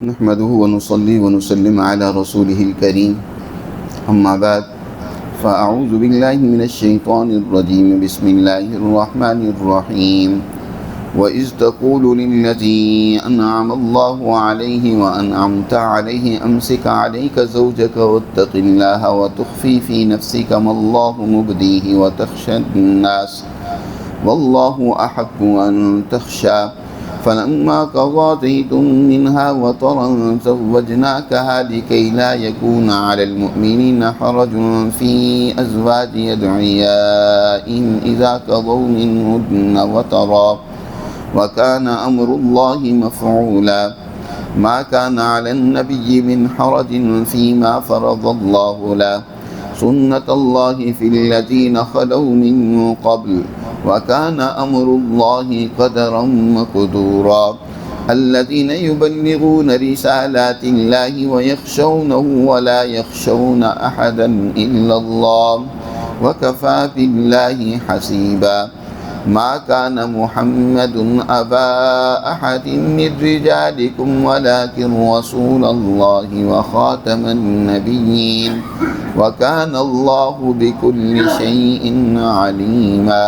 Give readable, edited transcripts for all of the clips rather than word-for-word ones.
نحمده ونصلي ونسلم على رسوله الكريم أما بعد فأعوذ بالله من الشيطان الرجيم بسم الله الرحمن الرحيم وإذ تقول للذي أنعم الله عليه وأنعمت عليه أمسك عليك زوجك واتق الله وتخفي في نفسك ما الله مبديه وتخشى الناس والله أحق أن تخشى فلما قضى زيد منها وطرا زوجناكها لكي لا يكون على المؤمنين حرج في أزواج أدعيائهم إذا قضوا منهن وطرا وكان أمر الله مفعولا ما كان على النبي من حرج فيما فرض الله له سنة الله في الذين خلوا من قبل وكان أمر الله قدرا مقدورا الذين يبلغون رسالات الله ويخشونه ولا يخشون أحدا إلا الله وكفى بالله حسيبا ما كان محمد أبا أحد من رجالكم ولكن رسول الله وخاتم النبيين وكان الله بكل شيء عليما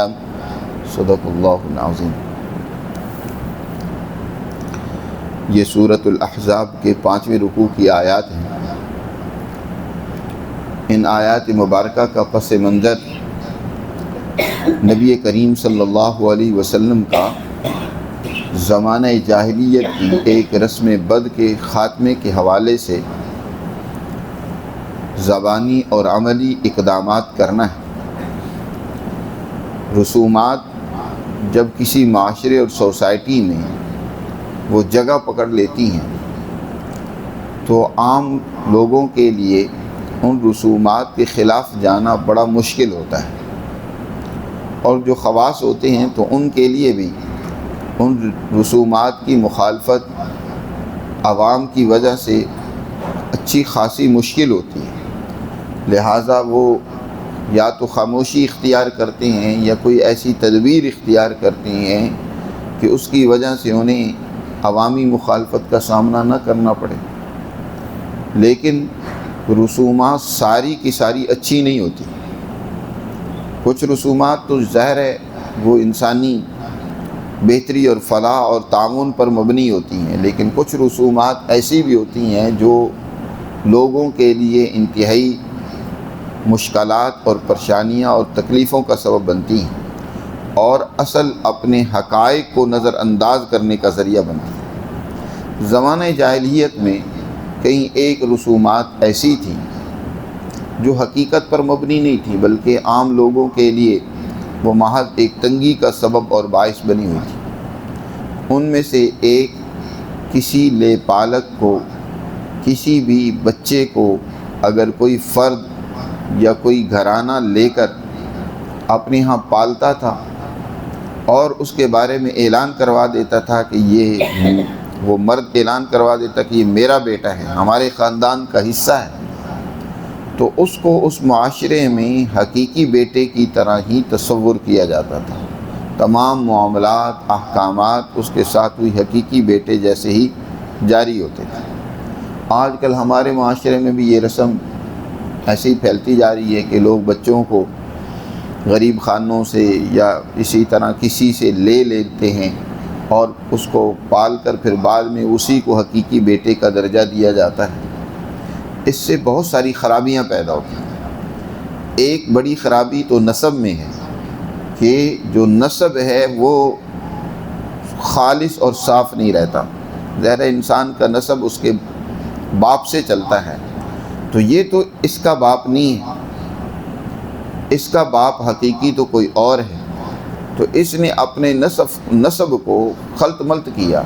صدق اللہ العظیم۔ یہ سورۃ الاحزاب کے 5ویں رکوع کی آیات ہیں۔ ان آیات مبارکہ کا پس منظر نبی کریم صلی اللہ علیہ وسلم کا زمانہ جاہلیت کی ایک رسم بد کے خاتمے کے حوالے سے زبانی اور عملی اقدامات کرنا ہے۔ رسومات جب کسی معاشرے اور سوسائٹی میں وہ جگہ پکڑ لیتی ہیں تو عام لوگوں کے لیے ان رسومات کے خلاف جانا بڑا مشکل ہوتا ہے، اور جو خواص ہوتے ہیں تو ان کے لیے بھی ان رسومات کی مخالفت عوام کی وجہ سے اچھی خاصی مشکل ہوتی ہے، لہٰذا وہ یا تو خاموشی اختیار کرتے ہیں یا کوئی ایسی تدبیر اختیار کرتے ہیں کہ اس کی وجہ سے انہیں عوامی مخالفت کا سامنا نہ کرنا پڑے۔ لیکن رسومات ساری کی ساری اچھی نہیں ہوتی۔ کچھ رسومات تو ظاہر ہے وہ انسانی بہتری اور فلاح اور تعاون پر مبنی ہوتی ہیں، لیکن کچھ رسومات ایسی بھی ہوتی ہیں جو لوگوں کے لیے انتہائی مشکلات اور پریشانیاں اور تکلیفوں کا سبب بنتی ہیں، اور اصل اپنے حقائق کو نظر انداز کرنے کا ذریعہ بنتی ہیں۔ زمانہ جاہلیت میں کئی ایک رسومات ایسی تھیں جو حقیقت پر مبنی نہیں تھی، بلکہ عام لوگوں کے لیے وہ محض ایک تنگی کا سبب اور باعث بنی ہوئی تھی۔ ان میں سے ایک، کسی لے پالک کو، کسی بھی بچے کو اگر کوئی فرد یا کوئی گھرانہ لے کر اپنے ہاں پالتا تھا اور اس کے بارے میں اعلان کروا دیتا تھا کہ یہ وہ مرد اعلان کروا دیتا کہ یہ میرا بیٹا ہے، ہمارے خاندان کا حصہ ہے، تو اس کو اس معاشرے میں حقیقی بیٹے کی طرح ہی تصور کیا جاتا تھا۔ تمام معاملات، احکامات اس کے ساتھ ہوئی حقیقی بیٹے جیسے ہی جاری ہوتے تھے۔ آج کل ہمارے معاشرے میں بھی یہ رسم ایسے ہی پھیلتی جا رہی ہے کہ لوگ بچوں کو غریب خانوں سے یا اسی طرح کسی سے لے لیتے ہیں اور اس کو پال کر پھر بعد میں اسی کو حقیقی بیٹے کا درجہ دیا جاتا ہے۔ اس سے بہت ساری خرابیاں پیدا ہوتی ہیں۔ ایک بڑی خرابی تو نسب میں ہے کہ جو نسب ہے وہ خالص اور صاف نہیں رہتا۔ ظاہر انسان کا نسب اس کے باپ سے چلتا ہے، تو یہ تو اس کا باپ نہیں ہے، اس کا باپ حقیقی تو کوئی اور ہے، تو اس نے اپنے نسب کو خلط ملط کیا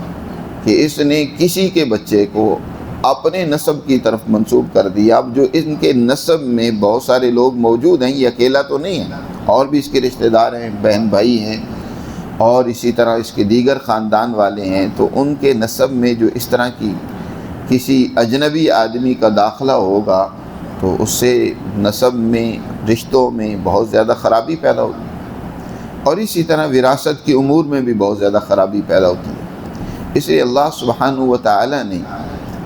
کہ اس نے کسی کے بچے کو اپنے نسب کی طرف منسوب کر دیا۔ اب جو ان کے نسب میں بہت سارے لوگ موجود ہیں، یہ اکیلا تو نہیں ہے، اور بھی اس کے رشتہ دار ہیں، بہن بھائی ہیں، اور اسی طرح اس کے دیگر خاندان والے ہیں، تو ان کے نسب میں جو اس طرح کی کسی اجنبی آدمی کا داخلہ ہوگا تو اس سے نسب میں، رشتوں میں بہت زیادہ خرابی پیدا ہوگی، اور اسی طرح وراثت کے امور میں بھی بہت زیادہ خرابی پیدا ہوتی ہے۔ اس لیے اللہ سبحانہ و تعالی نے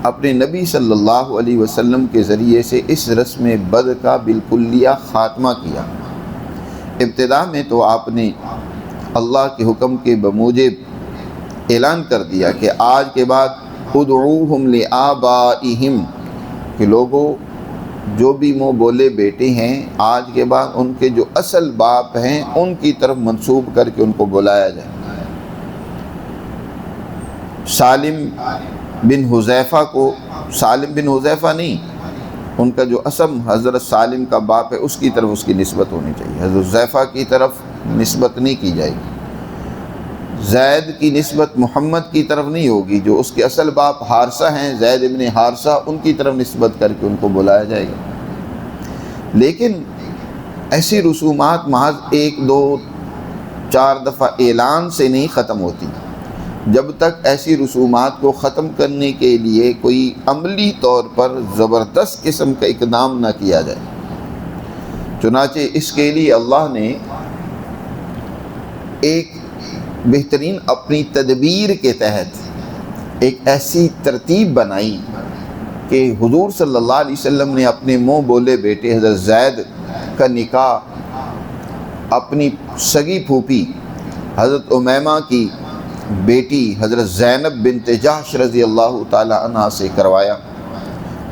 اپنے نبی صلی اللہ علیہ وسلم کے ذریعے سے اس رسم بد کا بالکلیہ خاتمہ کیا۔ ابتدا میں تو آپ نے اللہ کے حکم کے بموجب اعلان کر دیا کہ آج کے بعد ادعوہم لآبائہم، کہ لوگوں جو بھی منہ بولے بیٹے ہیں آج کے بعد ان کے جو اصل باپ ہیں ان کی طرف منسوب کر کے ان کو بلایا جائے۔ سالم بن حذیفہ کو، سالم بن حذیفہ نہیں، ان کا جو اصل حضرت سالم کا باپ ہے اس کی طرف اس کی نسبت ہونی چاہیے، حضرت حذیفہ کی طرف نسبت نہیں کی جائے گی۔ زید کی نسبت محمد کی طرف نہیں ہوگی، جو اس کے اصل باپ حارثہ ہیں، زید ابن حارثہ، ان کی طرف نسبت کر کے ان کو بلایا جائے گا۔ لیکن ایسی رسومات محض 1 2 4 دفعہ اعلان سے نہیں ختم ہوتی، جب تک ایسی رسومات کو ختم کرنے کے لیے کوئی عملی طور پر زبردست قسم کا اقدام نہ کیا جائے۔ چنانچہ اس کے لیے اللہ نے ایک بہترین اپنی تدبیر کے تحت ایک ایسی ترتیب بنائی کہ حضور صلی اللہ علیہ وسلم نے اپنے منہ بولے بیٹے حضرت زید کا نکاح اپنی سگی پھوپھی حضرت امیمہ کی بیٹی حضرت زینب بنت جحش رضی اللہ تعالی عنہ سے کروایا،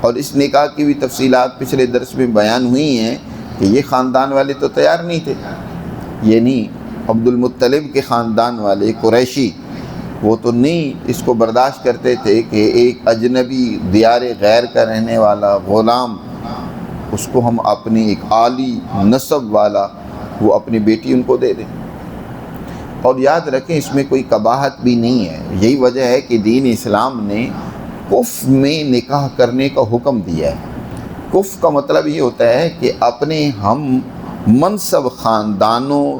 اور اس نکاح کی بھی تفصیلات پچھلے درس میں بیان ہوئی ہیں کہ یہ خاندان والے تو تیار نہیں تھے، یہ نہیں عبد المطلب کے خاندان والے قریشی، وہ تو نہیں اس کو برداشت کرتے تھے کہ ایک اجنبی دیار غیر کا رہنے والا غلام، اس کو ہم اپنی ایک عالی نسب والا وہ اپنی بیٹی ان کو دے دیں۔ اور یاد رکھیں اس میں کوئی قباحت بھی نہیں ہے، یہی وجہ ہے کہ دین اسلام نے کف میں نکاح کرنے کا حکم دیا ہے۔ کف کا مطلب یہ ہوتا ہے کہ اپنے ہم منصب خاندانوں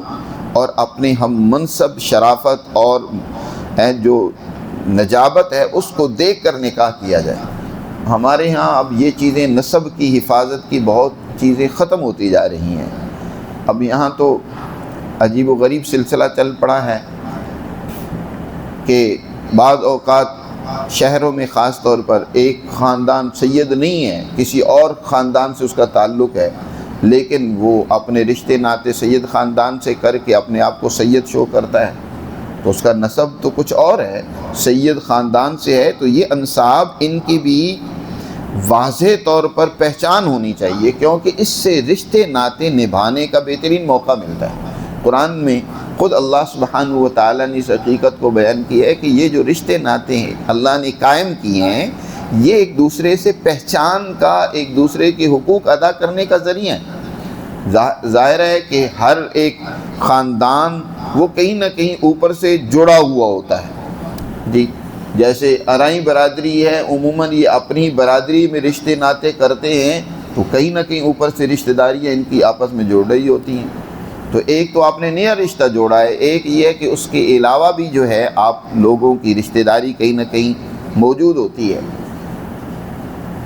اور اپنے ہم منصب شرافت اور جو نجابت ہے اس کو دیکھ کر نکاح کیا جائے۔ ہمارے ہاں اب یہ چیزیں نسب کی حفاظت کی بہت چیزیں ختم ہوتی جا رہی ہیں۔ اب یہاں تو عجیب و غریب سلسلہ چل پڑا ہے کہ بعض اوقات شہروں میں خاص طور پر ایک خاندان سید نہیں ہے، کسی اور خاندان سے اس کا تعلق ہے، لیکن وہ اپنے رشتے ناتے سید خاندان سے کر کے اپنے آپ کو سید شو کرتا ہے، تو اس کا نسب تو کچھ اور ہے، سید خاندان سے ہے، تو یہ انساب ان کی بھی واضح طور پر پہچان ہونی چاہیے، کیونکہ اس سے رشتے ناتے نبھانے کا بہترین موقع ملتا ہے۔ قرآن میں خود اللہ سبحانہ و تعالیٰ نے اس حقیقت کو بیان کیا ہے کہ یہ جو رشتے ناتے ہیں اللہ نے قائم کیے ہیں، یہ ایک دوسرے سے پہچان کا، ایک دوسرے کے حقوق ادا کرنے کا ذریعہ ہے۔ ظاہر ہے کہ ہر ایک خاندان وہ کہیں نہ کہیں اوپر سے جڑا ہوا ہوتا ہے، جی جیسے ارائی برادری ہے، عموماً یہ اپنی برادری میں رشتے ناتے کرتے ہیں، تو کہیں نہ کہیں اوپر سے رشتہ داریاں ان کی آپس میں جڑ رہی ہوتی ہیں۔ تو ایک تو آپ نے نیا رشتہ جوڑا ہے، ایک یہ ہے کہ اس کے علاوہ بھی جو ہے آپ لوگوں کی رشتہ داری کہیں نہ کہیں موجود ہوتی ہے۔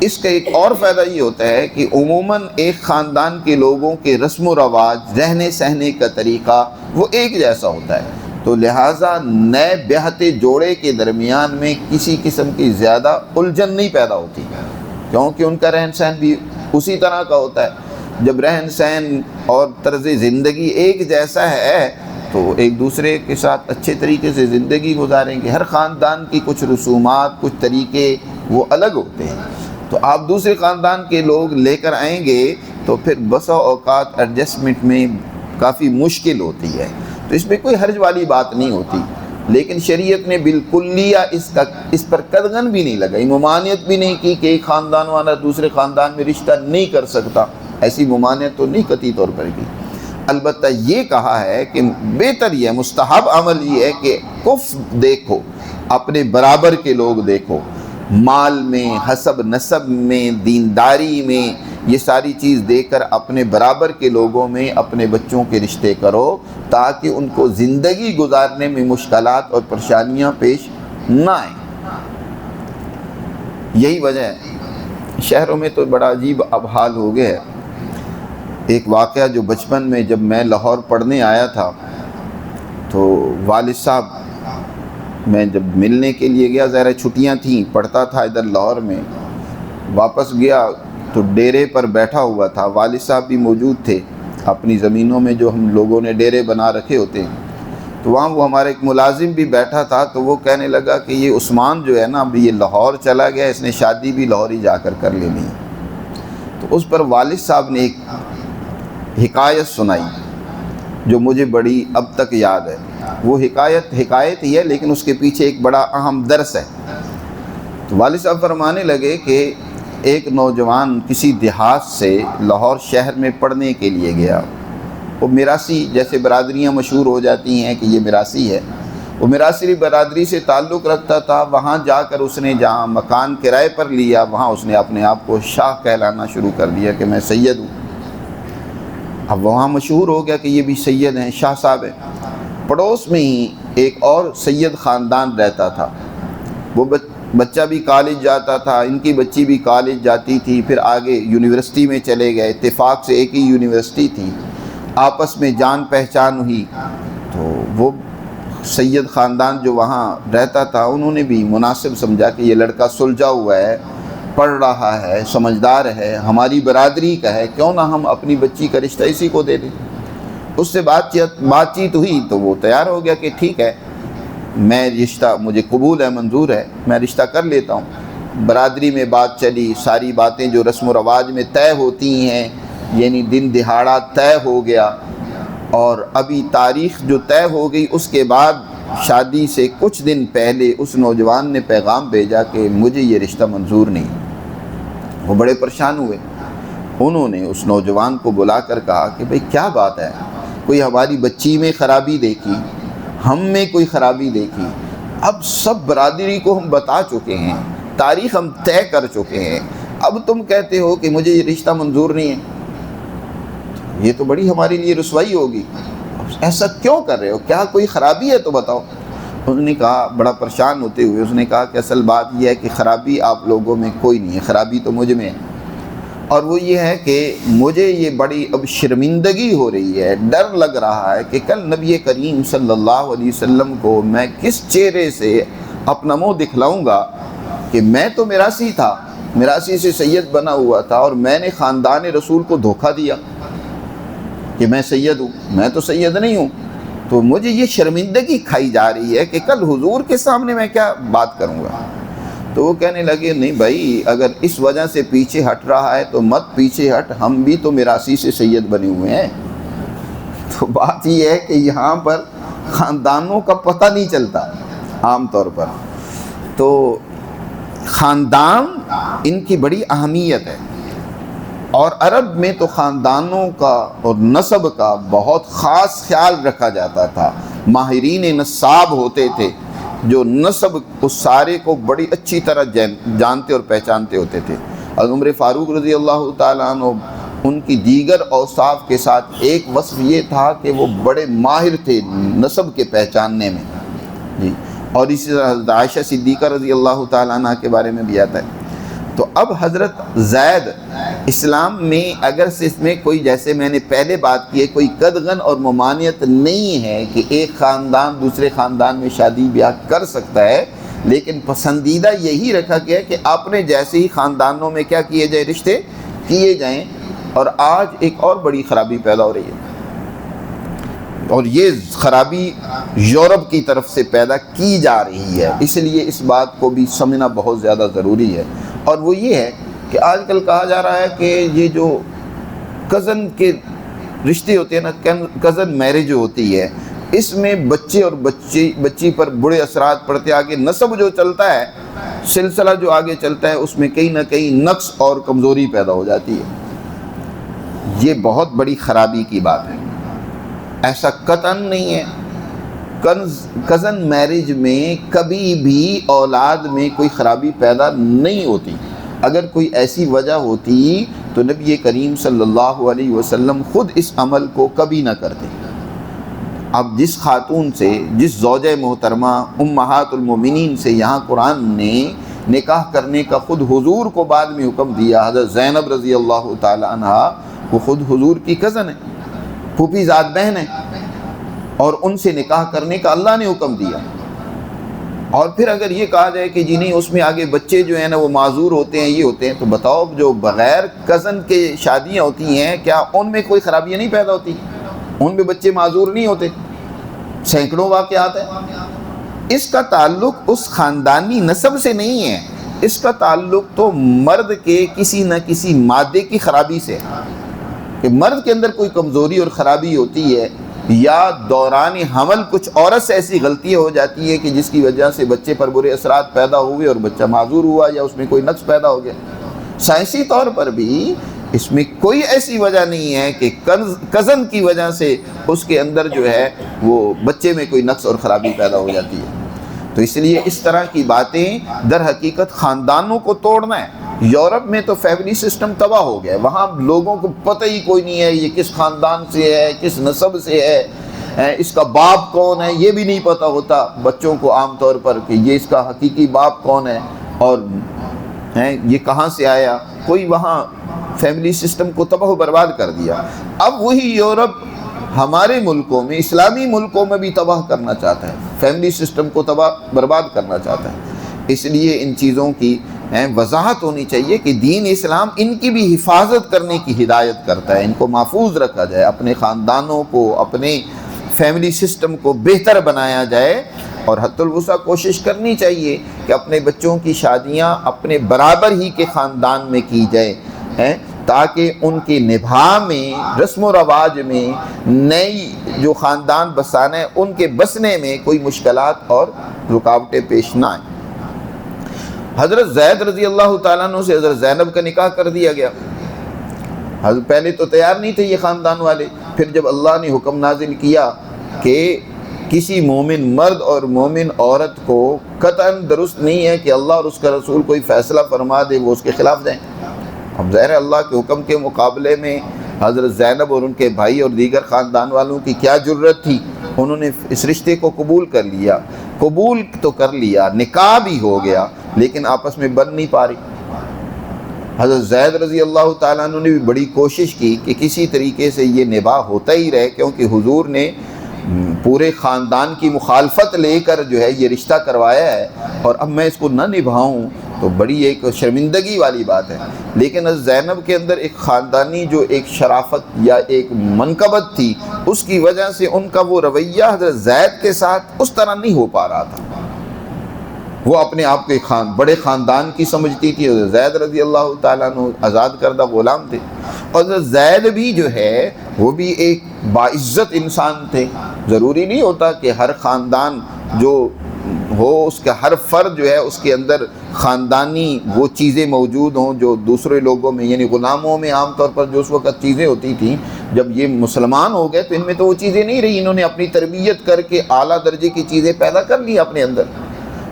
اس کا ایک اور فائدہ یہ ہوتا ہے کہ عموماً ایک خاندان کے لوگوں کے رسم و رواج، رہنے سہنے کا طریقہ وہ ایک جیسا ہوتا ہے، تو لہٰذا نئے بیاہتے جوڑے کے درمیان میں کسی قسم کی زیادہ الجھن نہیں پیدا ہوتی، کیونکہ ان کا رہن سہن بھی اسی طرح کا ہوتا ہے۔ جب رہن سہن اور طرز زندگی ایک جیسا ہے تو ایک دوسرے کے ساتھ اچھے طریقے سے زندگی گزاریں گے۔ ہر خاندان کی کچھ رسومات، کچھ طریقے وہ الگ ہوتے ہیں، تو آپ دوسرے خاندان کے لوگ لے کر آئیں گے تو پھر بسا اوقات ایڈجسٹمنٹ میں کافی مشکل ہوتی ہے، تو اس میں کوئی حرج والی بات نہیں ہوتی۔ لیکن شریعت نے بالکلیہ اس پر قدغن بھی نہیں لگائی، ممانعت بھی نہیں کی کہ ایک خاندان والا دوسرے خاندان میں رشتہ نہیں کر سکتا، ایسی ممانعت تو نہیں قطعی طور پر کی۔ البتہ یہ کہا ہے کہ بہتر یہ مستحب عمل یہ ہے کہ کف دیکھو، اپنے برابر کے لوگ دیکھو، مال میں، حسب نسب میں، دینداری میں، یہ ساری چیز دیکھ کر اپنے برابر کے لوگوں میں اپنے بچوں کے رشتے کرو، تاکہ ان کو زندگی گزارنے میں مشکلات اور پریشانیاں پیش نہ آئیں۔ یہی وجہ ہے شہروں میں تو بڑا عجیب اب حال ہو گیا ہے۔ ایک واقعہ جو بچپن میں جب میں لاہور پڑھنے آیا تھا تو والد صاحب میں جب ملنے کے لیے گیا، ظاہر چھٹیاں تھیں، پڑھتا تھا ادھر لاہور میں، واپس گیا تو ڈیرے پر بیٹھا ہوا تھا، والد صاحب بھی موجود تھے اپنی زمینوں میں جو ہم لوگوں نے ڈیرے بنا رکھے ہوتے ہیں، تو وہاں وہ ہمارا ایک ملازم بھی بیٹھا تھا، تو وہ کہنے لگا کہ یہ عثمان جو ہے نا اب یہ لاہور چلا گیا، اس نے شادی بھی لاہور ہی جا کر لینی ہے۔ تو اس پر والد صاحب نے ایک حکایت سنائی جو مجھے بڑی اب تک یاد ہے۔ وہ حکایت ہی ہے لیکن اس کے پیچھے ایک بڑا اہم درس ہے۔ تو والد صاحب فرمانے لگے کہ ایک نوجوان کسی دیہات سے لاہور شہر میں پڑھنے کے لیے گیا، وہ میراثی، جیسے برادریاں مشہور ہو جاتی ہیں کہ یہ میراثی ہے، وہ میراثی برادری سے تعلق رکھتا تھا۔ وہاں جا کر اس نے جہاں مکان کرائے پر لیا، وہاں اس نے اپنے آپ کو شاہ کہلانا شروع کر دیا کہ میں سید ہوں۔ اب وہاں مشہور ہو گیا کہ یہ بھی سید ہیں، شاہ صاحب ہیں۔ پڑوس میں ہی ایک اور سید خاندان رہتا تھا، وہ بچہ بھی کالج جاتا تھا، ان کی بچی بھی کالج جاتی تھی، پھر آگے یونیورسٹی میں چلے گئے، اتفاق سے ایک ہی یونیورسٹی تھی، آپس میں جان پہچان ہوئی۔ تو وہ سید خاندان جو وہاں رہتا تھا، انہوں نے بھی مناسب سمجھا کہ یہ لڑکا سلجھا ہوا ہے، پڑھ رہا ہے، سمجھدار ہے، ہماری برادری کا ہے، کیوں نہ ہم اپنی بچی کا رشتہ اسی کو دے دیں۔ اس سے بات چیت ہوئی تو وہ تیار ہو گیا کہ ٹھیک ہے، میں رشتہ، مجھے قبول ہے، منظور ہے، میں رشتہ کر لیتا ہوں۔ برادری میں بات چلی، ساری باتیں جو رسم و رواج میں طے ہوتی ہیں، یعنی دن دہاڑا طے ہو گیا، اور ابھی تاریخ جو طے ہو گئی اس کے بعد شادی سے کچھ دن پہلے اس نوجوان نے پیغام بھیجا کہ مجھے یہ رشتہ منظور نہیں۔ وہ بڑے پریشان ہوئے، انہوں نے اس نوجوان کو بلا کر کہا کہ بھئی کیا بات ہے، کوئی ہماری بچی میں خرابی دیکھی، ہم میں کوئی خرابی دیکھی، اب سب برادری کو ہم بتا چکے ہیں، تاریخ ہم طے کر چکے ہیں، اب تم کہتے ہو کہ مجھے یہ رشتہ منظور نہیں ہے، یہ تو بڑی ہمارے لیے رسوائی ہوگی، ایسا کیوں کر رہے ہو، کیا کوئی خرابی ہے تو بتاؤ۔ انہوں نے کہا، بڑا پریشان ہوتے ہوئے اس نے کہا کہ اصل بات یہ ہے کہ خرابی آپ لوگوں میں کوئی نہیں ہے، خرابی تو مجھ میں ہے، اور وہ یہ ہے کہ مجھے یہ بڑی اب شرمندگی ہو رہی ہے، ڈر لگ رہا ہے کہ کل نبی کریم صلی اللہ علیہ وسلم کو میں کس چہرے سے اپنا منہ دکھلاؤں گا کہ میں تو میراثی تھا، میراثی سے سید بنا ہوا تھا، اور میں نے خاندان رسول کو دھوکہ دیا کہ میں سید ہوں، میں تو سید نہیں ہوں، تو مجھے یہ شرمندگی کھائی جا رہی ہے کہ کل حضور کے سامنے میں کیا بات کروں گا۔ تو وہ کہنے لگے، نہیں بھائی، اگر اس وجہ سے پیچھے ہٹ رہا ہے تو مت پیچھے ہٹ، ہم بھی تو میراثی سے سید بنے ہوئے ہیں۔ تو بات یہ ہے کہ یہاں پر خاندانوں کا پتہ نہیں چلتا عام طور پر، تو خاندان ان کی بڑی اہمیت ہے، اور عرب میں تو خاندانوں کا اور نسب کا بہت خاص خیال رکھا جاتا تھا، ماہرین نساب ہوتے تھے جو نسب کو سارے کو بڑی اچھی طرح جانتے اور پہچانتے ہوتے تھے۔ عمر فاروق رضی اللہ تعالیٰ عنہ، ان کی دیگر اوصاف کے ساتھ ایک وصف یہ تھا کہ وہ بڑے ماہر تھے نسب کے پہچاننے میں جی، اور اسی طرح حضرت عائشہ صدیقہ رضی اللہ تعالیٰ عنہ کے بارے میں بھی آتا ہے۔ تو اب حضرت زید اسلام میں اگر سے اس میں کوئی، جیسے میں نے پہلے بات کی ہے، کوئی قدغن اور ممانعت نہیں ہے کہ ایک خاندان دوسرے خاندان میں شادی بیاہ کر سکتا ہے، لیکن پسندیدہ یہی رکھا گیا کہ اپنے جیسے ہی خاندانوں میں کیا کیے جائیں، رشتے کیے جائیں۔ اور آج ایک اور بڑی خرابی پیدا ہو رہی ہے، اور یہ خرابی یورپ کی طرف سے پیدا کی جا رہی ہے، اس لیے اس بات کو بھی سمجھنا بہت زیادہ ضروری ہے۔ اور وہ یہ ہے کہ آج کل کہا جا رہا ہے کہ یہ جو کزن کے رشتے ہوتے ہیں نا، کزن میرج جو ہوتی ہے، اس میں بچے اور بچی پر برے اثرات پڑتے، آگے نسب جو چلتا ہے، سلسلہ جو آگے چلتا ہے، اس میں کہیں نہ کہیں نقص اور کمزوری پیدا ہو جاتی ہے۔ یہ بہت بڑی خرابی کی بات ہے، ایسا قطعاً نہیں ہے۔ کزن میرج میں کبھی بھی اولاد میں کوئی خرابی پیدا نہیں ہوتی، اگر کوئی ایسی وجہ ہوتی تو نبی کریم صلی اللہ علیہ وسلم خود اس عمل کو کبھی نہ کرتے۔ اب جس خاتون سے، جس زوجہ محترمہ امہات المومنین سے یہاں قرآن نے نکاح کرنے کا خود حضور کو بعد میں حکم دیا، حضرت زینب رضی اللہ تعالی عنہ، وہ خود حضور کی کزن ہے، پھوپھی زاد بہن ہے، اور ان سے نکاح کرنے کا اللہ نے حکم دیا۔ اور پھر اگر یہ کہا جائے کہ جی نہیں اس میں آگے بچے جو ہیں نا وہ معذور ہوتے ہیں، یہ ہوتے ہیں، تو بتاؤ جو بغیر کزن کے شادیاں ہوتی ہیں کیا ان میں کوئی خرابیاں نہیں پیدا ہوتی؟ ان میں بچے معذور نہیں ہوتے؟ سینکڑوں واقعات ہیں۔ اس کا تعلق اس خاندانی نسب سے نہیں ہے، اس کا تعلق تو مرد کے کسی نہ کسی مادے کی خرابی سے ہے، کہ مرد کے اندر کوئی کمزوری اور خرابی ہوتی ہے، یا دوران حمل کچھ عورت سے ایسی غلطیاں ہو جاتی ہے کہ جس کی وجہ سے بچے پر برے اثرات پیدا ہوئے اور بچہ معذور ہوا، یا اس میں کوئی نقص پیدا ہو گیا۔ سائنسی طور پر بھی اس میں کوئی ایسی وجہ نہیں ہے کہ کزن کی وجہ سے اس کے اندر جو ہے وہ بچے میں کوئی نقص اور خرابی پیدا ہو جاتی ہے۔ تو اس لیے اس طرح کی باتیں در حقیقت خاندانوں کو توڑنا ہے۔ یورپ میں تو فیملی سسٹم تباہ ہو گیا، وہاں لوگوں کو پتہ ہی کوئی نہیں ہے یہ کس خاندان سے ہے، کس نسب سے ہے، اس کا باپ کون ہے، یہ بھی نہیں پتہ ہوتا بچوں کو عام طور پر کہ یہ اس کا حقیقی باپ کون ہے اور یہ کہاں سے آیا۔ کوئی وہاں فیملی سسٹم کو تباہ و برباد کر دیا۔ اب وہی یورپ ہمارے ملکوں میں، اسلامی ملکوں میں بھی تباہ کرنا چاہتا ہے، فیملی سسٹم کو تباہ برباد کرنا چاہتا ہے۔ اس لیے ان چیزوں کی وضاحت ہونی چاہیے کہ دین اسلام ان کی بھی حفاظت کرنے کی ہدایت کرتا ہے، ان کو محفوظ رکھا جائے، اپنے خاندانوں کو، اپنے فیملی سسٹم کو بہتر بنایا جائے، اور حد الوسع کوشش کرنی چاہیے کہ اپنے بچوں کی شادیاں اپنے برابر ہی کے خاندان میں کی جائے، تاکہ ان کے نبھا میں، رسم و رواج میں، نئی جو خاندان بسانا ہے ان کے بسنے میں کوئی مشکلات اور رکاوٹیں پیش نہ آئیں۔ حضرت زید رضی اللہ تعالیٰ عنہ سے حضرت زینب کا نکاح کر دیا گیا۔ پہلے تو تیار نہیں تھے یہ خاندان والے، پھر جب اللہ نے حکم نازل کیا کہ کسی مومن مرد اور مومن عورت کو قطعاً درست نہیں ہے کہ اللہ اور اس کا رسول کوئی فیصلہ فرما دے وہ اس کے خلاف جائیں۔ اب ظاہر اللہ کے حکم کے مقابلے میں حضرت زینب اور ان کے بھائی اور دیگر خاندان والوں کی کیا جرت تھی، انہوں نے اس رشتے کو قبول کر لیا۔ قبول تو کر لیا، نکاح بھی ہو گیا، لیکن آپس میں بن نہیں پا رہی۔ حضرت زید رضی اللہ تعالیٰ عنہ نے بھی بڑی کوشش کی کہ کسی طریقے سے یہ نباہ ہوتا ہی رہے، کیونکہ حضور نے پورے خاندان کی مخالفت لے کر جو ہے یہ رشتہ کروایا ہے، اور اب میں اس کو نہ نبھاؤں تو بڑی ایک شرمندگی والی بات ہے۔ لیکن حضرت زینب کے اندر ایک خاندانی جو ایک شرافت یا ایک منقبت تھی، اس کی وجہ سے ان کا وہ رویہ حضرت زید کے ساتھ اس طرح نہیں ہو پا رہا تھا۔ وہ اپنے آپ کے بڑے خاندان کی سمجھتی تھی۔ حضرت زید رضی اللہ تعالیٰ عنہ آزاد کردہ غلام تھے، اور حضرت زید بھی جو ہے وہ بھی ایک باعزت انسان تھے۔ ضروری نہیں ہوتا کہ ہر خاندان جو ہو اس کا ہر فرد جو ہے اس کے اندر خاندانی وہ چیزیں موجود ہوں جو دوسرے لوگوں میں، یعنی غلاموں میں عام طور پر جو اس وقت چیزیں ہوتی تھیں، جب یہ مسلمان ہو گئے تو ان میں تو وہ چیزیں نہیں رہی، انہوں نے اپنی تربیت کر کے اعلیٰ درجے کی چیزیں پیدا کر لی اپنے اندر۔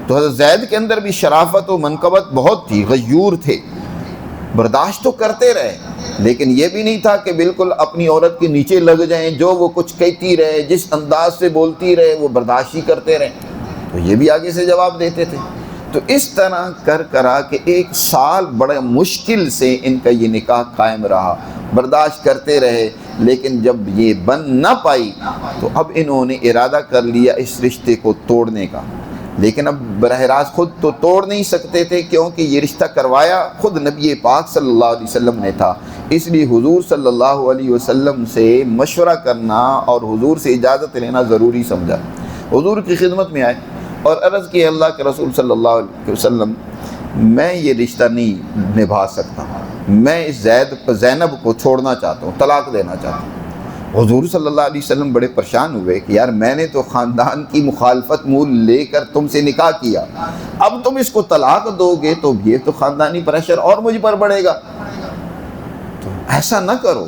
تو حضرت زید کے اندر بھی شرافت و منقبت بہت تھی، غیور تھے، برداشت تو کرتے رہے، لیکن یہ بھی نہیں تھا کہ بالکل اپنی عورت کے نیچے لگ جائیں، جو وہ کچھ کہتی رہے، جس انداز سے بولتی رہے وہ برداشت ہی کرتے رہے، تو یہ بھی آگے سے جواب دیتے تھے۔ تو اس طرح کرا کہ 1 سال بڑے مشکل سے ان کا یہ نکاح قائم رہا، برداشت کرتے رہے، لیکن جب یہ بن نہ پائی تو اب انہوں نے ارادہ کر لیا اس رشتے کو توڑنے کا۔ لیکن اب براہ راست خود تو توڑ نہیں سکتے تھے، کیونکہ یہ رشتہ کروایا خود نبی پاک صلی اللہ علیہ وسلم نے تھا، اس لیے حضور صلی اللہ علیہ وسلم سے مشورہ کرنا اور حضور سے اجازت لینا ضروری سمجھا۔ حضور کی خدمت میں آئے اور عرض کی، اللہ کے رسول صلی اللہ علیہ وسلم میں یہ رشتہ نہیں نبھا سکتا، میں اس زینب کو چھوڑنا چاہتا ہوں، طلاق دینا چاہتا ہوں۔ حضور صلی اللہ علیہ وسلم بڑے پریشان ہوئے کہ یار میں نے تو خاندان کی مخالفت مول لے کر تم سے نکاح کیا، اب تم اس کو طلاق دو گے تو یہ تو خاندانی پریشر اور مجھ پر بڑھے گا، تو ایسا نہ کرو،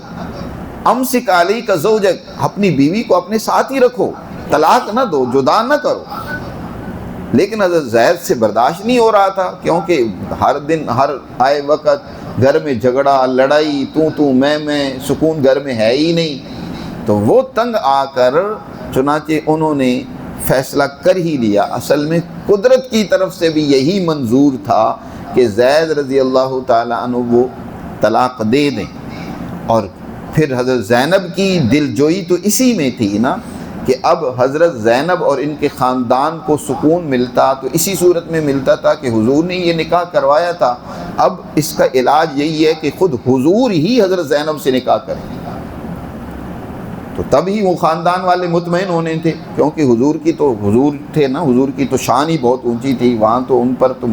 امسک علیک زوجک، اپنی بیوی کو اپنے ساتھ ہی رکھو، طلاق نہ دو، جدا نہ کرو۔ لیکن حضرت زید سے برداشت نہیں ہو رہا تھا، کیونکہ ہر دن ہر آئے وقت گھر میں جھگڑا، لڑائی، تو میں، سکون گھر میں ہے ہی نہیں۔ تو وہ تنگ آ کر چنانچہ انہوں نے فیصلہ کر ہی لیا۔ اصل میں قدرت کی طرف سے بھی یہی منظور تھا کہ زید رضی اللہ تعالیٰ عنہ وہ طلاق دے دیں، اور پھر حضرت زینب کی دل جوئی تو اسی میں تھی نا کہ اب حضرت زینب اور ان کے خاندان کو سکون ملتا تو اسی صورت میں ملتا تھا کہ حضور نے یہ نکاح کروایا تھا، اب اس کا علاج یہی ہے کہ خود حضور ہی حضرت زینب سے نکاح کریں، تو تب ہی وہ خاندان والے مطمئن ہونے تھے، کیونکہ حضور کی تو حضور تھے نا، حضور کی تو شان ہی بہت اونچی تھی، وہاں تو ان پر تو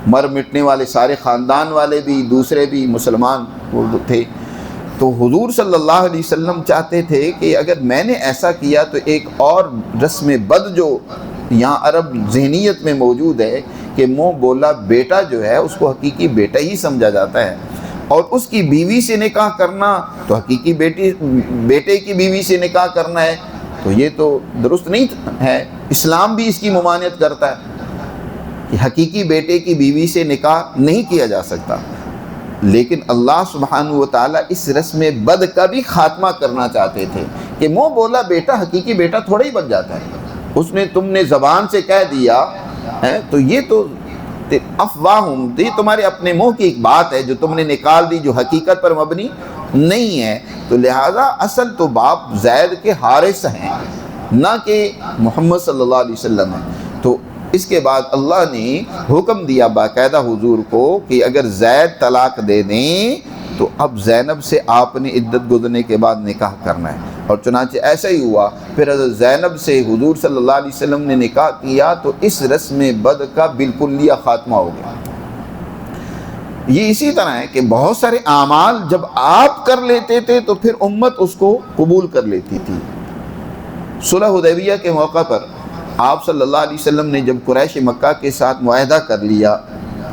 مر مٹنے والے سارے خاندان والے بھی دوسرے بھی مسلمان وہ تھے۔ تو حضور صلی اللہ علیہ وسلم چاہتے تھے کہ اگر میں نے ایسا کیا تو ایک اور رسم بد جو یہاں عرب ذہنیت میں موجود ہے کہ منہ بولا بیٹا جو ہے اس کو حقیقی بیٹا ہی سمجھا جاتا ہے، اور اس کی بیوی سے نکاح کرنا تو حقیقی بیٹے کی بیوی سے نکاح کرنا ہے، تو یہ تو درست نہیں ہے۔ اسلام بھی اس کی ممانعت کرتا ہے کہ حقیقی بیٹے کی بیوی سے نکاح نہیں کیا جا سکتا، لیکن اللہ سبحانہ و تعالیٰ اس رسم بد کا بھی خاتمہ کرنا چاہتے تھے کہ منہ بولا بیٹا حقیقی بیٹا تھوڑا ہی بن جاتا ہے، اس نے تم نے زبان سے کہہ دیا ہے تو یہ تو افواہم، یہ تمہارے اپنے منہ کی ایک بات ہے جو تم نے نکال دی، جو حقیقت پر مبنی نہیں ہے۔ تو لہٰذا اصل تو باپ زید کے حارث ہیں نہ کہ محمد صلی اللہ علیہ وسلم ہیں۔ تو اس کے بعد اللہ نے حکم دیا باقاعدہ حضور کو کہ اگر زید طلاق دے دیں تو اب زینب سے آپ نے عدت گزرنے کے بعد نکاح کرنا ہے، اور چنانچہ ایسا ہی ہوا۔ پھر حضرت زینب سے حضور صلی اللہ علیہ وسلم نے نکاح کیا تو اس رسم بد کا بالکلیہ خاتمہ ہو گیا۔ یہ اسی طرح ہے کہ بہت سارے اعمال جب آپ کر لیتے تھے تو پھر امت اس کو قبول کر لیتی تھی۔ صلح حدیبیہ کے موقع پر آپ صلی اللہ علیہ وسلم نے جب قریش مکہ کے ساتھ معاہدہ کر لیا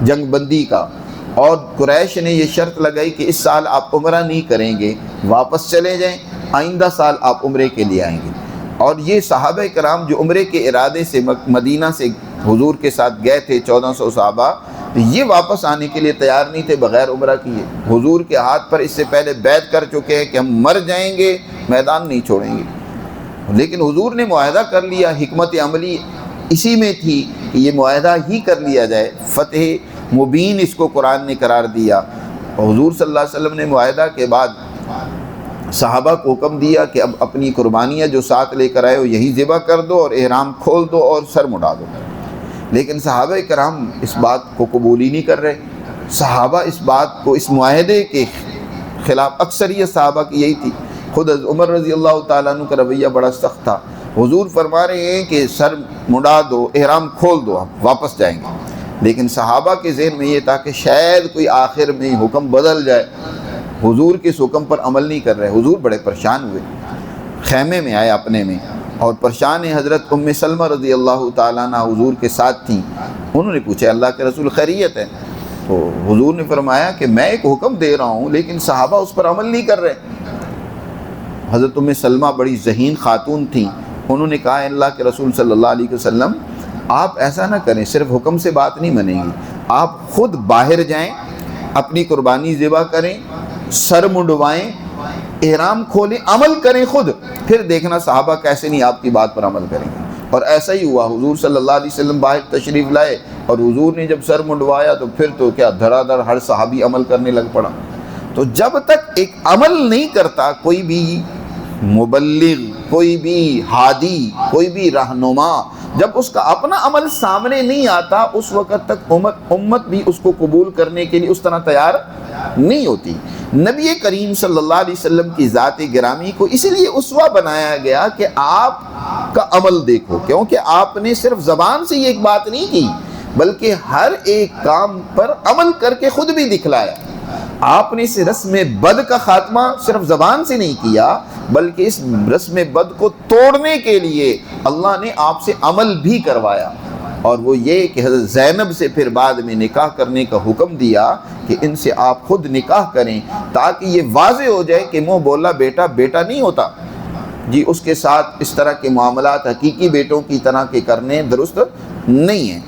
جنگ بندی کا، اور قریش نے یہ شرط لگائی کہ اس سال آپ عمرہ نہیں کریں گے، واپس چلے جائیں، آئندہ سال آپ عمرے کے لیے آئیں گے، اور یہ صحابہ کرام جو عمرے کے ارادے سے مدینہ سے حضور کے ساتھ گئے تھے 1400 صحابہ، یہ واپس آنے کے لیے تیار نہیں تھے بغیر عمرہ کیے۔ حضور کے ہاتھ پر اس سے پہلے بیعت کر چکے ہیں کہ ہم مر جائیں گے میدان نہیں چھوڑیں گے، لیکن حضور نے معاہدہ کر لیا۔ حکمت عملی اسی میں تھی کہ یہ معاہدہ ہی کر لیا جائے، فتح مبین اس کو قرآن نے قرار دیا۔ اور حضور صلی اللہ علیہ وسلم نے معاہدہ کے بعد صحابہ کو حکم دیا کہ اب اپنی قربانیاں جو ساتھ لے کر آئے ہو یہی ذبح کر دو اور احرام کھول دو اور سر مڈا دو، لیکن صحابہ کرام اس بات کو قبول ہی نہیں کر رہے۔ صحابہ اس بات کو، اس معاہدے کے خلاف، اکثریت صحابہ کی یہی تھی۔ خود عمر رضی اللہ تعالیٰ عنہ کا رویہ بڑا سخت تھا۔ حضور فرما رہے ہیں کہ سر مڈا دو، احرام کھول دو، ہم واپس جائیں گے، لیکن صحابہ کے ذہن میں یہ تھا کہ شاید کوئی آخر میں حکم بدل جائے، حضور کے اس حکم پر عمل نہیں کر رہے۔ حضور بڑے پریشان ہوئے، خیمے میں آئے اپنے میں، اور پریشان حضرت ام سلمہ رضی اللہ تعالیٰ عنہ حضور کے ساتھ تھیں۔ انہوں نے پوچھا اللہ کے رسول خیریت ہے؟ تو حضور نے فرمایا کہ میں ایک حکم دے رہا ہوں لیکن صحابہ اس پر عمل نہیں کر رہے۔ حضرت ام سلمہ بڑی ذہین خاتون تھیں، انہوں نے کہا اللہ کے رسول صلی اللہ علیہ وسلم آپ ایسا نہ کریں، صرف حکم سے بات نہیں بنے گی، آپ خود باہر جائیں، اپنی قربانی ذبح کریں، سر منڈوائیں، احرام کھولیں، عمل کریں خود، پھر دیکھنا صحابہ کیسے نہیں آپ کی بات پر عمل کریں گے۔ اور ایسا ہی ہوا، حضور صلی اللہ علیہ وسلم باہر تشریف لائے اور حضور نے جب سر منڈوایا تو پھر تو کیا دھڑا دھڑ ہر صحابی عمل کرنے لگ پڑا۔ تو جب تک ایک عمل نہیں کرتا کوئی بھی مبلغ، کوئی بھی ہادی، کوئی بھی رہنما، جب اس کا اپنا عمل سامنے نہیں آتا اس وقت تک امت بھی اس کو قبول کرنے کے لیے اس طرح تیار نہیں ہوتی۔ نبی کریم صلی اللہ علیہ وسلم کی ذات گرامی کو اسی لیے اسوہ بنایا گیا کہ آپ کا عمل دیکھو، کیونکہ آپ نے صرف زبان سے یہ ایک بات نہیں کی بلکہ ہر ایک کام پر عمل کر کے خود بھی دکھلایا۔ آپ نے اس رسم بد کا خاتمہ صرف زبان سے نہیں کیا بلکہ اس رسم بد کو توڑنے کے لیے اللہ نے آپ سے عمل بھی کروایا، اور وہ یہ کہ حضرت زینب سے پھر بعد میں نکاح کرنے کا حکم دیا کہ ان سے آپ خود نکاح کریں تاکہ یہ واضح ہو جائے کہ منہ بولا بیٹا بیٹا نہیں ہوتا جی، اس کے ساتھ اس طرح کے معاملات حقیقی بیٹوں کی طرح کے کرنے درست نہیں ہیں۔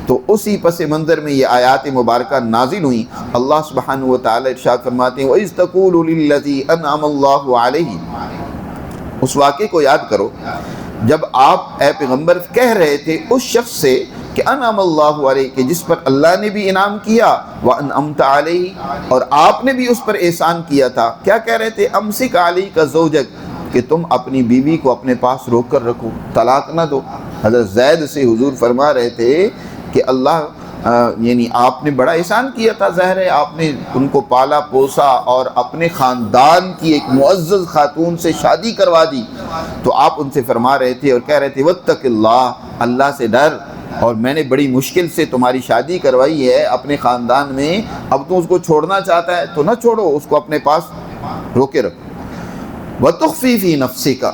تو اسی پس منظر میں یہ آیات مبارکہ نازل ہوئیں۔ اللہ سبحانہ و تعالی ارشاد فرماتے ہیں وَإِذْ تَقُولُ لِلَّذِي أَنْعَمَ اللَّهُ عَلَيْهِ، اس واقعے کو یاد کرو جب آپ اے پیغمبر کہہ رہے تھے اس شخص سے کہ انعم اللہ علیہ، کہ جس پر اللہ نے بھی انعام کیا، وَأَنْعَمْتَ عَلَيْهِ، اور آپ نے بھی اس پر احسان کیا تھا۔ کیا کہہ رہے تھے؟ امسک علیک زوجک، کہ تم اپنی بیوی کو اپنے پاس روک کر رکھو، طلاق نہ دو۔ حضرت زید سے حضور فرما رہے تھے کہ اللہ یعنی آپ نے بڑا احسان کیا تھا، ظاہر ہے آپ نے ان کو پالا پوسا اور اپنے خاندان کی ایک معزز خاتون سے شادی کروا دی، تو آپ ان سے فرما رہے تھے اور کہہ رہے تھے واتق اللہ، اللہ سے ڈر، اور میں نے بڑی مشکل سے تمہاری شادی کروائی ہے اپنے خاندان میں، اب تو اس کو چھوڑنا چاہتا ہے تو نہ چھوڑو، اس کو اپنے پاس روکے رکھو۔ وَتُخْفِي فِي نَفْسِكَ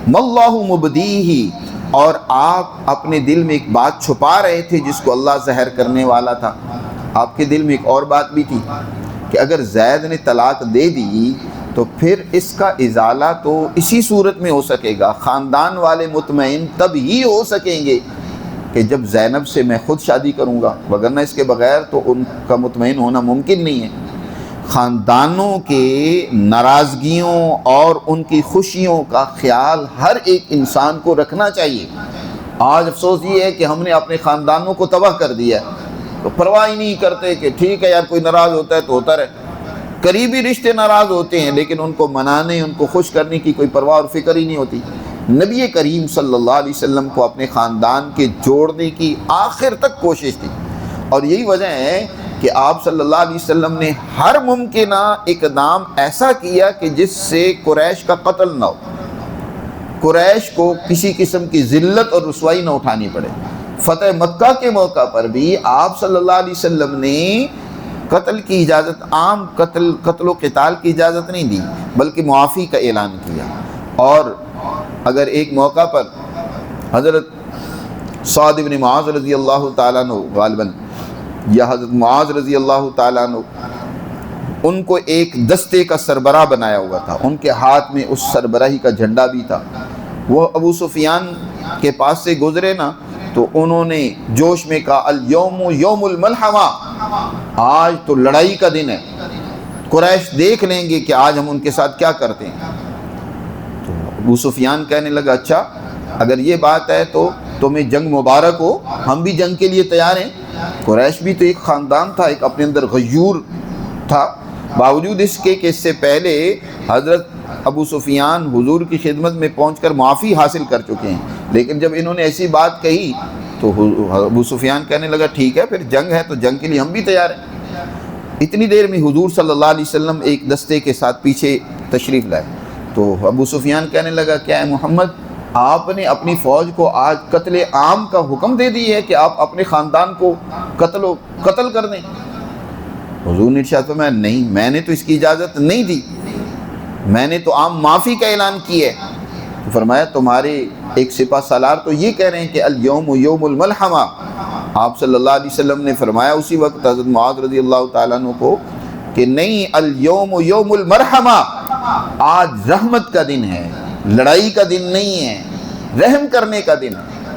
مَا اللَّهُ مُبْدِيهِ، اور آپ اپنے دل میں ایک بات چھپا رہے تھے جس کو اللہ ظاہر کرنے والا تھا۔ آپ کے دل میں ایک اور بات بھی تھی کہ اگر زید نے طلاق دے دی تو پھر اس کا ازالہ تو اسی صورت میں ہو سکے گا، خاندان والے مطمئن تب ہی ہو سکیں گے کہ جب زینب سے میں خود شادی کروں گا، وگرنہ اس کے بغیر تو ان کا مطمئن ہونا ممکن نہیں ہے۔ خاندانوں کے ناراضگیوں اور ان کی خوشیوں کا خیال ہر ایک انسان کو رکھنا چاہیے۔ آج افسوس یہ ہے کہ ہم نے اپنے خاندانوں کو تباہ کر دیا ہے، تو پرواہ ہی نہیں کرتے کہ ٹھیک ہے یار کوئی ناراض ہوتا ہے تو ہوتا رہے۔ قریبی رشتے ناراض ہوتے ہیں لیکن ان کو منانے، ان کو خوش کرنے کی کوئی پرواہ اور فکر ہی نہیں ہوتی۔ نبی کریم صلی اللہ علیہ وسلم کو اپنے خاندان کے جوڑنے کی آخر تک کوشش تھی، اور یہی وجہ ہے کہ آپ صلی اللہ علیہ وسلم نے ہر ممکنہ اقدام ایسا کیا کہ جس سے قریش کا قتل نہ ہو، قریش کو کسی قسم کی ذلت اور رسوائی نہ اٹھانی پڑے۔ فتح مکہ کے موقع پر بھی آپ صلی اللہ علیہ وسلم نے قتل کی اجازت، عام قتل و قتال کی اجازت نہیں دی، بلکہ معافی کا اعلان کیا۔ اور اگر ایک موقع پر حضرت سعد بن معاذ رضی اللہ تعالیٰ عنہ غالباً یا حضرت معاذ رضی اللہ تعالیٰ عنہ، ان کو ایک دستے کا سربراہ بنایا ہوا تھا، ان کے ہاتھ میں اس سربراہی کا جھنڈا بھی تھا۔ وہ ابو سفیان کے پاس سے گزرے نا تو انہوں نے جوش میں کہا الیوم یوم الملحمہ، آج تو لڑائی کا دن ہے، قریش دیکھ لیں گے کہ آج ہم ان کے ساتھ کیا کرتے ہیں۔ تو ابو سفیان کہنے لگا اچھا اگر یہ بات ہے تو تمہیں جنگ مبارک ہو، ہم بھی جنگ کے لیے تیار ہیں۔ قریش بھی تو ایک خاندان تھا، ایک اپنے اندر غیور تھا، باوجود اس کے کہ اس سے پہلے حضرت ابو سفیان حضور کی خدمت میں پہنچ کر معافی حاصل کر چکے ہیں، لیکن جب انہوں نے ایسی بات کہی تو ابو سفیان کہنے لگا ٹھیک ہے پھر جنگ ہے تو جنگ کے لیے ہم بھی تیار ہیں۔ اتنی دیر میں حضور صلی اللہ علیہ وسلم ایک دستے کے ساتھ پیچھے تشریف لائے، تو ابو سفیان کہنے لگا کیا ہے محمد، آپ نے اپنی فوج کو آج قتل عام کا حکم دے دی ہے کہ آپ اپنے خاندان کو قتل کر دیں؟ حضور نے ارشاد فرمایا نہیں، میں نے تو اس کی اجازت نہیں دی، میں نے تو عام معافی کا اعلان کیا ہے۔ تو فرمایا تمہارے ایک سپہ سالار تو یہ کہہ رہے ہیں کہ الیوم یوم الملحمہ۔ آپ صلی اللہ علیہ وسلم نے فرمایا اسی وقت حضرت معاذ رضی اللہ تعالیٰ عنہ کو کہ نہیں، الیوم یوم المرحمہ، آج رحمت کا دن ہے، لڑائی کا دن نہیں ہے، رحم کرنے کا دن ہے،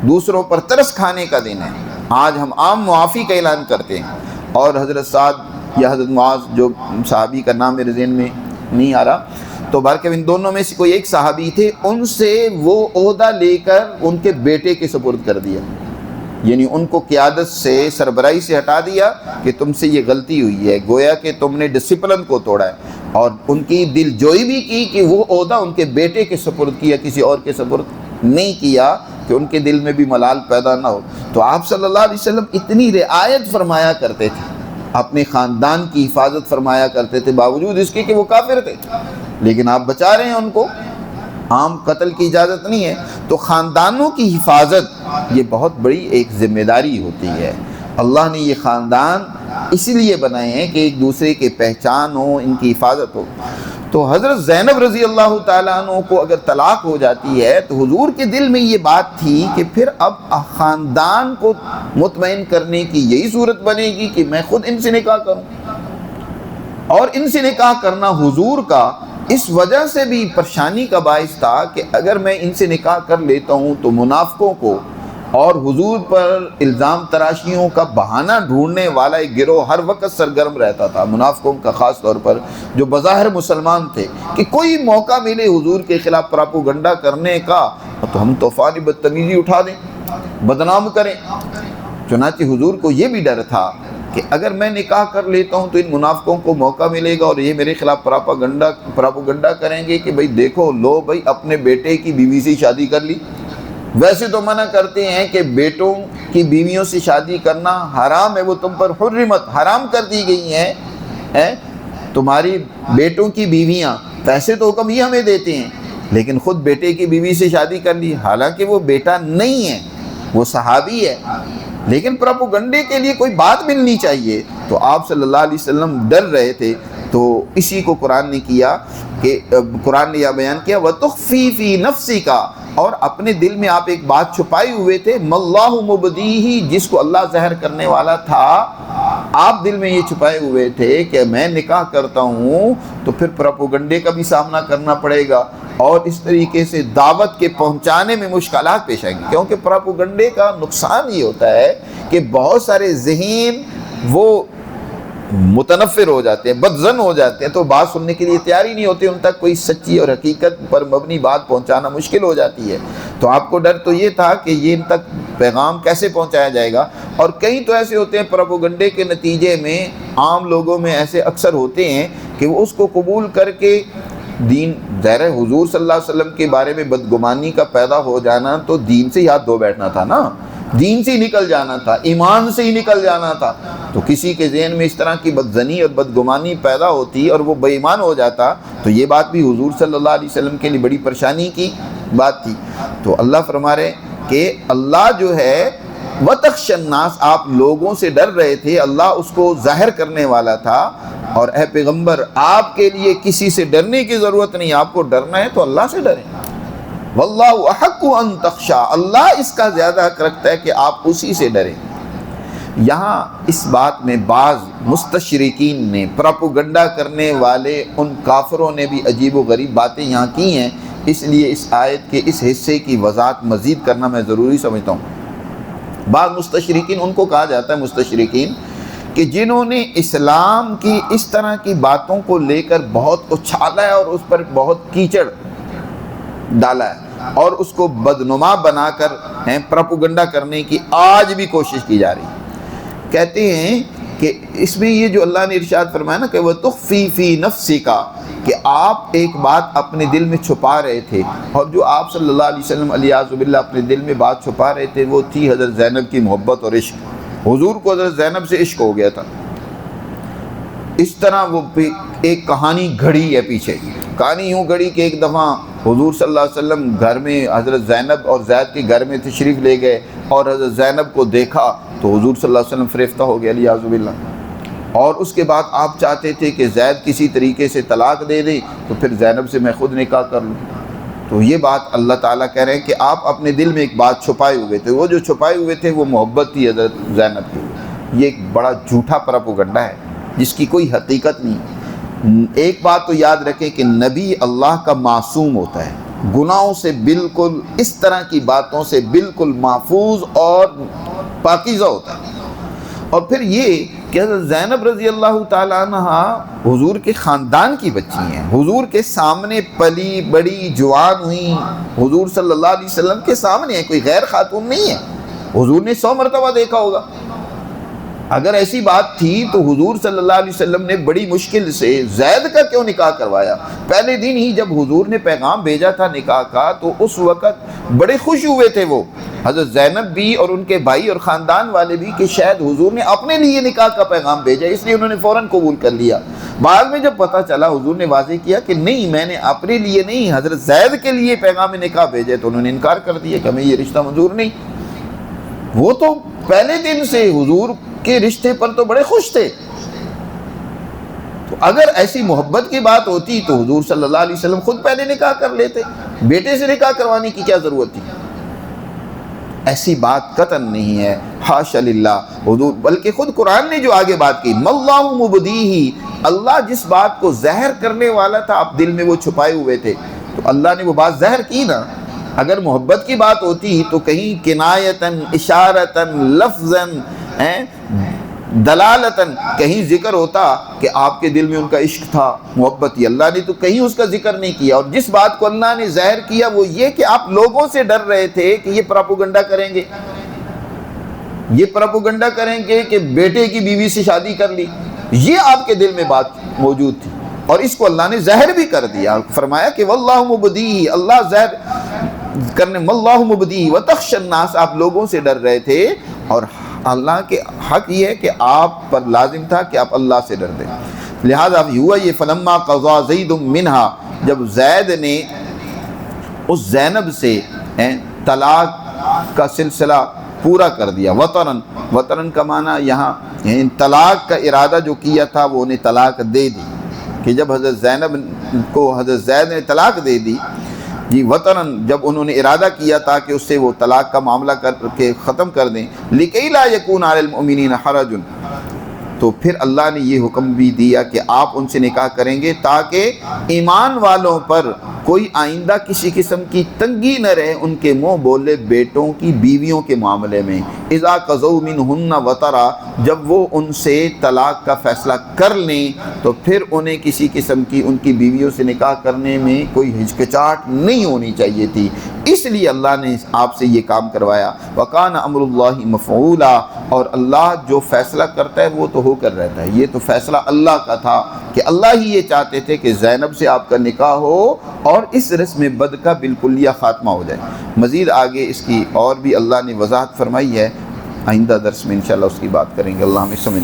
دوسروں پر ترس کھانے کا دن ہے، آج ہم عام معافی کا اعلان کرتے ہیں۔ اور حضرت سعد یا حضرت معاذ، جو صحابی کا نام میرے ذہن میں نہیں آ رہا، تو بہرکیف ان دونوں میں سے کوئی ایک صحابی تھے، ان سے وہ عہدہ لے کر ان کے بیٹے کے سپرد کر دیا، یعنی ان کو قیادت سے، سربراہی سے ہٹا دیا کہ تم سے یہ غلطی ہوئی ہے، گویا کہ تم نے ڈسپلن کو توڑا ہے، اور ان کی دل جوئی بھی کی کہ وہ عہدہ ان کے بیٹے کے سپرد کیا، کسی اور کے سپرد نہیں کیا کہ ان کے دل میں بھی ملال پیدا نہ ہو۔ تو آپ صلی اللہ علیہ وسلم اتنی رعایت فرمایا کرتے تھے، اپنے خاندان کی حفاظت فرمایا کرتے تھے، باوجود اس کے کہ وہ کافر تھے، لیکن آپ بچا رہے ہیں ان کو، عام قتل کی اجازت نہیں ہے۔ تو خاندانوں کی حفاظت یہ بہت بڑی ایک ذمہ داری ہوتی ہے۔ اللہ نے یہ خاندان اسی لیے بنائے ہیں کہ ایک دوسرے کے پہچان ہو، ان کی حفاظت ہو۔ تو حضرت زینب رضی اللہ تعالیٰ عنہ کو اگر طلاق ہو جاتی ہے تو حضور کے دل میں یہ بات تھی کہ پھر اب خاندان کو مطمئن کرنے کی یہی صورت بنے گی کہ میں خود ان سے نکاح کروں، اور ان سے نکاح کرنا حضور کا اس وجہ سے بھی پریشانی کا باعث تھا کہ اگر میں ان سے نکاح کر لیتا ہوں تو منافقوں کو اور حضور پر الزام تراشیوں کا بہانہ ڈھونڈنے والا ایک گروہ ہر وقت سرگرم رہتا تھا، منافقوں کا خاص طور پر، جو بظاہر مسلمان تھے، کہ کوئی موقع ملے حضور کے خلاف پراپوگنڈا کرنے کا تو ہم طوفان بدتمیزی اٹھا دیں، بدنام کریں۔ چنانچہ حضور کو یہ بھی ڈر تھا کہ اگر میں نکاح کر لیتا ہوں تو ان منافقوں کو موقع ملے گا اور یہ میرے خلاف پراپاگنڈا کریں گے کہ بھئی دیکھو لو بھئی اپنے بیٹے کی بیوی سے شادی کر لی۔ ویسے تو منع کرتے ہیں کہ بیٹوں کی بیویوں سے شادی کرنا حرام ہے، وہ تم پر حرمت حرام کر دی گئی ہیں، تمہاری بیٹوں کی بیویاں، ویسے تو حکم یہ ہمیں دیتے ہیں، لیکن خود بیٹے کی بیوی سے شادی کر لی، حالانکہ وہ بیٹا نہیں ہے، وہ صحابی ہے، لیکن پروپیگنڈے کے لیے کوئی بات ملنی چاہیے۔ تو آپ صلی اللہ علیہ وسلم ڈر رہے تھے، تو اسی کو قرآن نے کیا کہ قرآن نے یہ بیان کیا وَتُخْفِي فِي نَفْسِكَ، اور اپنے دل میں آپ ایک بات چھپائے ہوئے تھے، مَاللَّهُ مُبْدِيهِ، جس کو اللہ ظاہر کرنے والا تھا، آپ دل میں یہ چھپائے ہوئے تھے کہ میں نکاح کرتا ہوں تو پھر پروپیگنڈے کا بھی سامنا کرنا پڑے گا، اور اس طریقے سے دعوت کے پہنچانے میں مشکلات پیش آئیں گی، کیونکہ پروپیگنڈے کا نقصان یہ ہوتا ہے کہ بہت سارے ذہین وہ متنفر ہو جاتے ہیں، بدظن ہو جاتے ہیں، تو بات سننے کے لیے تیار ہی نہیں ہوتے، ان تک کوئی سچی اور حقیقت پر مبنی بات پہنچانا مشکل ہو جاتی ہے۔ تو آپ کو ڈر تو یہ تھا کہ یہ ان تک پیغام کیسے پہنچایا جائے گا، اور کئی تو ایسے ہوتے ہیں پروپیگنڈے کے نتیجے میں عام لوگوں میں ایسے اکثر ہوتے ہیں کہ وہ اس کو قبول کر کے دین، ظاہر حضور صلی اللہ علیہ وسلم کے بارے میں بدگمانی کا پیدا ہو جانا تو دین سے ہی ہاتھ دھو بیٹھنا تھا نا، دین سے ہی نکل جانا تھا، ایمان سے ہی نکل جانا تھا۔ تو کسی کے ذہن میں اس طرح کی بدظنی اور بدگمانی پیدا ہوتی اور وہ بے ایمان ہو جاتا، تو یہ بات بھی حضور صلی اللہ علیہ وسلم کے لیے بڑی پریشانی کی بات تھی۔ تو اللہ فرما رہے کہ اللہ جو ہے وَتَخْشَى النَّاسَ، آپ لوگوں سے ڈر رہے تھے، اللہ اس کو ظاہر کرنے والا تھا، اور اے پیغمبر آپ کے لیے کسی سے ڈرنے کی ضرورت نہیں، آپ کو ڈرنا ہے تو اللہ سے ڈریں۔ واللہ احق ان تخشى، اللہ اس کا زیادہ حق رکھتا ہے کہ آپ اسی سے ڈریں۔ یہاں اس بات میں بعض مستشرقین نے، پروپیگنڈا کرنے والے ان کافروں نے بھی عجیب و غریب باتیں یہاں کی ہیں، اس لیے اس آیت کے اس حصے کی وضاحت مزید کرنا میں ضروری سمجھتا ہوں۔ بعض مستشرقین، ان کو کہا جاتا ہے مستشرقین، کہ جنہوں نے اسلام کی اس طرح کی باتوں کو لے کر بہت اچھالا ہے اور اس پر بہت کیچڑ ڈالا ہے، اور اس کو بدنما بنا کر پروپیگنڈا کرنے کی آج بھی کوشش کی جا رہی ہے۔ کہتے ہیں کہ اس میں یہ جو اللہ نے ارشاد فرمایا نا کہ وَتُخْفِي فِي نَفْسِكَ، کہ آپ ایک بات اپنے دل میں چھپا رہے تھے، اور جو آپ صلی اللہ علیہ وسلم علیہ باللہ اپنے دل میں بات چھپا رہے تھے وہ تھی حضرت زینب کی محبت اور عشق۔ حضور کو حضرت زینب سے عشق ہو گیا تھا۔ اس طرح وہ ایک کہانی گھڑی ہے پیچھے، کہانی یوں گھڑی کہ ایک دفعہ حضور صلی اللہ علیہ وسلم گھر میں حضرت زینب اور زید کے گھر میں تشریف لے گئے، اور حضرت زینب کو دیکھا تو حضور صلی اللہ علیہ وسلم فریفتہ ہو گیا علیہ باللہ، اور اس کے بعد آپ چاہتے تھے کہ زید کسی طریقے سے طلاق دے دے تو پھر زینب سے میں خود نکاح کر لوں۔ تو یہ بات اللہ تعالیٰ کہہ رہے ہیں کہ آپ اپنے دل میں ایک بات چھپائے ہوئے تھے، وہ جو چھپائے ہوئے تھے وہ محبت تھی حضرت زینب کی۔ یہ ایک بڑا جھوٹا پروپیگنڈا ہے جس کی کوئی حقیقت نہیں۔ ایک بات تو یاد رکھیں کہ نبی اللہ کا معصوم ہوتا ہے، گناہوں سے بالکل، اس طرح کی باتوں سے بالکل محفوظ اور پاکیزہ ہوتا ہے۔ اور پھر یہ کہ حضرت زینب رضی اللہ تعالیٰ عنہ حضور کے خاندان کی بچی ہیں، حضور کے سامنے پلی بڑی جوان ہوئی، حضور صلی اللہ علیہ وسلم کے سامنے ہے، کوئی غیر خاتون نہیں ہے، حضور نے 100 مرتبہ دیکھا ہوگا۔ اگر ایسی بات تھی تو حضور صلی اللہ علیہ وسلم نے بڑی مشکل سے زید کا کیوں نکاح کروایا؟ پہلے دن ہی جب حضور نے پیغام بھیجا تھا نکاح کا تو اس وقت بڑے خوش ہوئے تھے وہ، حضرت زینب بھی اور ان کے بھائی اور خاندان والے بھی، کہ شاید حضور نے اپنے لیے نکاح کا پیغام بھیجا، اس لیے انہوں نے فوراً قبول کر لیا۔ بعد میں جب پتہ چلا حضور نے واضح کیا کہ نہیں، میں نے اپنے لیے نہیں، حضرت زید کے لیے پیغام نکاح بھیجا، تو انہوں نے انکار کر دیا کہ ہمیں یہ رشتہ منظور نہیں۔ وہ تو پہلے دن سے حضور کے رشتے پر تو بڑے خوش تھے۔ تو اگر ایسی محبت کی بات ہوتی تو حضور صلی اللہ علیہ وسلم خود پہلے نکاح کر لیتے، بیٹے سے نکاح کروانے کی کیا ضرورت تھی؟ ایسی بات قطعاً نہیں ہے، حاشا للہ حضور، بلکہ خود قرآن نے جو آگے بات کی مَاللَّهُ مُبْدِيهِ، اللہ جس بات کو ظاہر کرنے والا تھا آپ دل میں وہ چھپائے ہوئے تھے، تو اللہ نے وہ بات ظاہر کی نا۔ اگر محبت کی بات ہوتی تو کہیں کنایتاً، اشارتاً، لفظاً، دلالتاً کہیں ذکر ہوتا کہ آپ کے دل میں ان کا عشق تھا، محبت تھی۔ اللہ نے تو کہیں اس کا ذکر نہیں کیا، اور جس بات کو اللہ نے ظاہر کیا وہ یہ کہ آپ لوگوں سے ڈر رہے تھے کہ یہ پروپیگنڈا کریں گے، یہ پروپیگنڈا کریں گے کہ بیٹے کی بیوی سے شادی کر لی، یہ آپ کے دل میں بات موجود تھی، اور اس کو اللہ نے ظاہر بھی کر دیا، فرمایا کہ واللہ مبدیہ، اللہ ظاہر کرنے، واللہ مبدیہ وتخشى الناس، آپ لوگوں سے ڈر رہے تھے، اور اللہ کے حق یہ ہے کہ آپ پر لازم تھا کہ آپ اللہ سے ڈر دیں، لہذا ہوا یہ فلما قضا زید منہا، جب زید نے اس زینب سے طلاق کا سلسلہ پورا کر دیا، وطرن کا معنی یہاں طلاق کا ارادہ جو کیا تھا وہ انہیں طلاق دے دی، کہ جب حضرت زینب کو حضرت زید نے طلاق دے دی جی، وطرن جب انہوں نے ارادہ کیا تھا کہ اس سے وہ طلاق کا معاملہ کر کے ختم کر دیں، لِكَيْ لَا يَكُونَ عَلَى الْمُؤْمِنِينَ حَرَجٌ، تو پھر اللہ نے یہ حکم بھی دیا کہ آپ ان سے نکاح کریں گے تاکہ ایمان والوں پر کوئی آئندہ کسی قسم کی تنگی نہ رہے ان کے منہ بولے بیٹوں کی بیویوں کے معاملے میں، اذا قضوا منہن وطرا، جب وہ ان سے طلاق کا فیصلہ کر لیں تو پھر انہیں کسی قسم کی ان کی بیویوں سے نکاح کرنے میں کوئی ہچکچاہٹ نہیں ہونی چاہیے تھی، اس لیے اللہ نے آپ سے یہ کام کروایا، وَقَانَ أَمْرُ اللَّهِ مَفْعُولًا، اور اللہ جو فیصلہ کرتا ہے وہ تو ہو کر رہتا ہے، یہ تو فیصلہ اللہ کا تھا کہ اللہ ہی یہ چاہتے تھے کہ زینب سے آپ کا نکاح ہو اور اس رسم بد کا بالکلیہ خاتمہ ہو جائے۔ مزید آگے اس کی اور بھی اللہ نے وضاحت فرمائی ہے، آئندہ درس میں انشاءاللہ اس کی بات کریں گے، اللہ ہمیں سمجھ